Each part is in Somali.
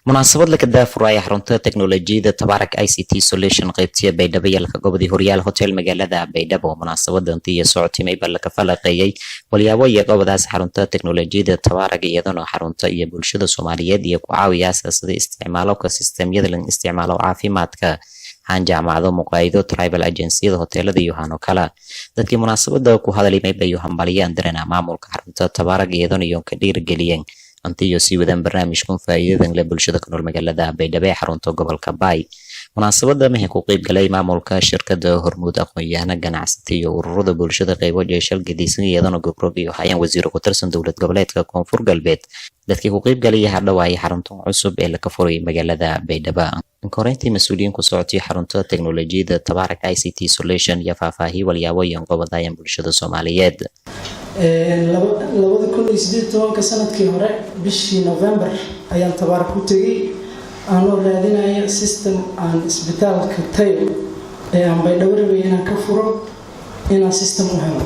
munaasabad la daafuraya xarunta teknoolajiyada Tabarak ICT Solution qaybtiya Baydhabo yalka gobodii Horyaal Hotel magaalada Baydhabo munaasabadantii iyo socotimay bal ka falaqeeyay walyaabo iyo gobadaas xarunta teknoolajiyada Tabarak iyadoo xarunta iyo bulshada Soomaaliyeed iyo ku caawiya sida isticmaalka sistemyada la isticmaalo caafimaadka aan jaamacado muqaydo tribal agency-da hoteelada iyo hano kala dadkii munaasabada ku hadalay bay hambaliyaan darana maamulka xarunta Tabarak iyadoo ka dhiirgeliyeen antiyo si wadan barnaamijkan faa'iidadan la bulshada ku nool magaalada Baydhabo ee xarunta gobolka Bay munaasabada ma ku qayb galay maamulka shirkadda Hormuud aqoon-yahana ganacsiga iyo ururada bulshada qaybo jeeshal gadisan iyadoo gobrob iyo hay'ad wasiir ku tirsan dawlad goboleedka Koonfur Galbeed dadkii ku qayb galay hadhawaay xarunta cusub ee la ka furay magaalada Baydhabo korintii mas'uuliyiin ku socotay xarunta teknoolajiyada Tabarak ICT Solution ya faahfaahi walyaabo iyo gobadayan bulshada Soomaaliyeed labada kun iyo 18 sanadkii hore bishii November ayaan Tabarak u tagay aanoo raadinaya system aan isbitaalka tayo ee aan Baydhabo rabay inaan ka furo inaan system u helo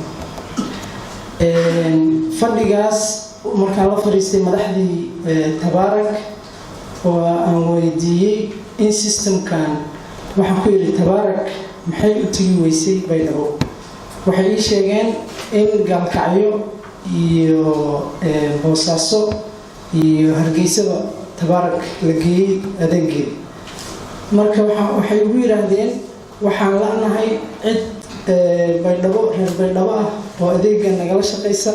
fadhigaas markaan la fariistay madaxdii Tabarak oo aan weydiiyay in systemkan waxaan ku yiri Tabarak maxay u tagi weysay Baydhabo waxay ii sheegeen in gaalkacyo iyo boosaaso iyo hargeysaba Tabarak la geeyay adeeggeed marka waxay ugu yiraahdeen waxaan la'nahay cid Baydhabo reer Baydhabo ah oo adeegga nagala shaqeysa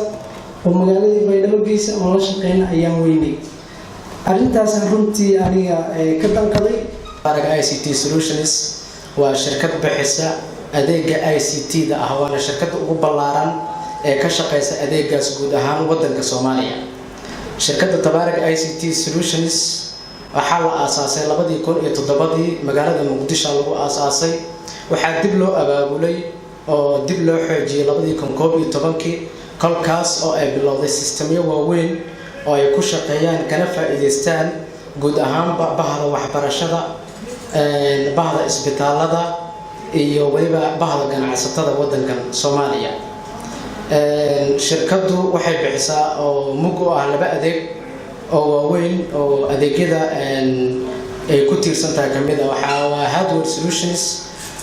oo magaalada Baydhabo geysa oo la shaqeynaa ayaan weynay arrintaas runtii aniga ka danqaday Tabarak ICT Solutions waa shirkad bixisa adeegga ICT-da ah waana shirkadda ugu ballaaran ee ka shaqeysa adeeggaas guud ahaan waddanka Soomaaliya shirkadda Tabarak ICT Solutions waxaa la aasaasay 2007 magaalada Muqdisho lagu aasaasay waxaa dib loo abaabulay oo dib loo xoojiyay 2011 kolkaas oo ay bilowday sistemyo waaweyn oo ay ku shaqeeyaan kana faa'iideystaan guud ahaan bahda waxbarashada bahda isbitaalada iyo waliba bahda ganacsatada waddanka Soomaaliya shirkaddu waxay bixisaa oo mugo ah laba adeeg oo waaweyn oo adeegyada ay ku tiirsan tahay kamid ah waxa hardware solutions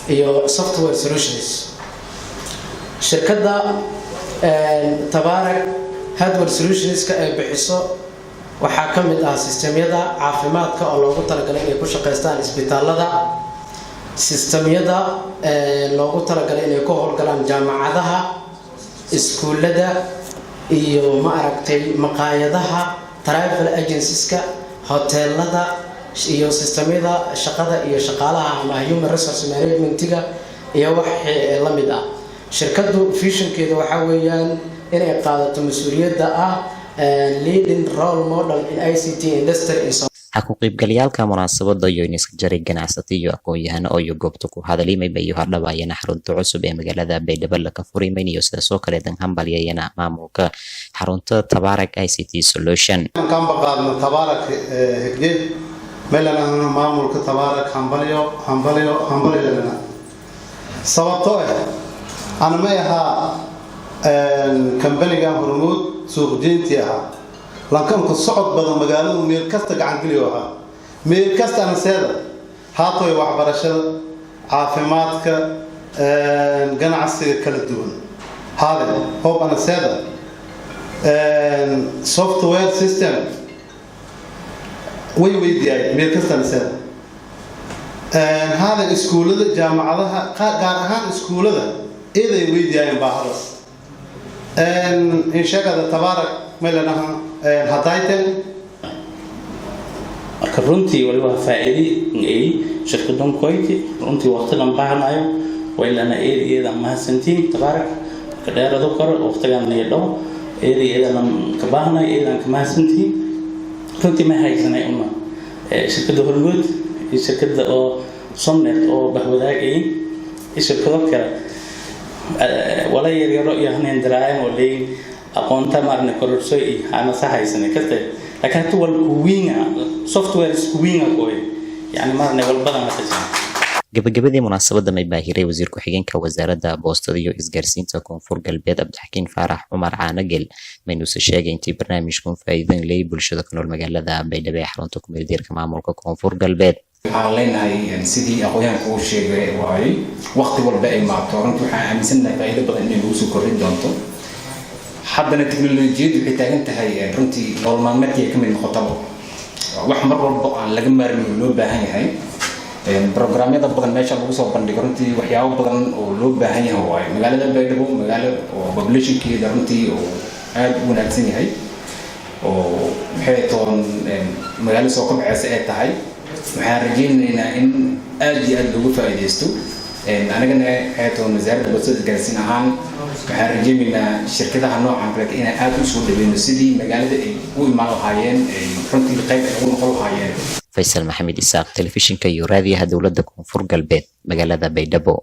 iyo software solutions shirkadda Tabarak hardware solutions ka ay bixiso waxa kamid ah sistemyada caafimaadka oo loogu talagalay inay ku shaqeystaan isbitaalada sistemyada loogu talagalay inay ku howlgalaan jaamacadaha iskuulada iyo ma aragtay maqaayadaha travel agencies-ka hoteelada iyo sistemyada shaqada iyo shaqaalaha ama human resource management-ga iyo wax la mid ah shirkaddu vision-keeda waxa weeyaan inay qaadato mas'uuliyadda ah leading role model in ICT industry in ku qaybgalayaalka munaasabada iyo iska jaray ganacsiga iyo aqoon-yahano oo goobta ku hadalay bay hadhawaayeen xarunta cusub ee magaalada Baydhabo la ka furay iyo sidoo kale dan hambaliyayna maamulka xarunta Tabarak ICT Solution kan baqaadna Tabarak higdid meelana maamulka Tabarak hambaliyo sababtoo ana ma aha company-ga Hormuud suuq jeyntii ah لكن كصعد بدل مجاله ميل كست عن كليوها ميل كست أنا سادة هاتوي وعبرشة عافماتك جناع السير كل الدول هذا هو أنا سادة software system وي دي ميل كست أنا سادة هذا السكول ده جامعة قارها السكول ده إذا وي دي بحرس إن شاء الله تبارك ملنا هدايتن marka runtii waliba faa'iido ay shirkaddan Kuwaiti runtii waqtigan baahanayo waylana eediyada ma santiin Tabarak ka dheerado karo waqtigan leedo eediyada ka baahanayo eedan ka ma santiin runtii ma haysanay uma shirkadda Hormuud iyo shirkadda oo Somnet oo bahwadaagay shirkado kale wala yaro yahneen daraayeen oo leey aqoonta marna kororsoy ana saxaysanay kasta laakiin tuwal kuwiina software kuwiina kooy yani marna wal badan ma tajiin gabagabadii munaasabada may baahiray wasiir ku-xigeenka wasaaradda boostada iyo isgaarsiinta koonfur galbeed Cabdixakiin Faarax Cumar Caanagel maynuusa sheegay intii barnaamijkan faa'iidan leeyahay bulshada ku nool magaalada Baydhabo ee xarunta ku meeldiirka maamulka koonfur galbeed. waxaan leenahay sidii aqoonyahanka uu sheegay waay waqti walba ay maato runtii waxaan aaminsanahay faa'iido badan inay lagu soo kordhin doonto haddana teknolojiyadu waxay taagan tahay runtii nolol maalmeedkii ka mid noqotaba wax mar walba aan laga maarmin loo baahan yahay programyada badan meesha lagu soo bandhigo runtii waxyaabo badan oo loo baahan yahay waay magaalada Baydhabo magaalo oo populationkeeda runtii oo aad u wanaagsan yahay oo maxay toon magaalo soo kobcaysa ay tahay waxaan rajaynaynaa in aad iyo aad loogu faa'iideysto anagana maxay toon wasaaradda boostada isgaarsiin ahaan waxaan rajaynaynaa shirkadaha noocan kale inay aad u soo dhaweeyno sidii magaalada ay u imaan lahaayeen runtii qayb ay ugu noqon lahaayeen. Faisal Maxamed Isaaq, telefishinka iyo raadiyaha dowladda koonfur galbeed magaalada Baydhabo.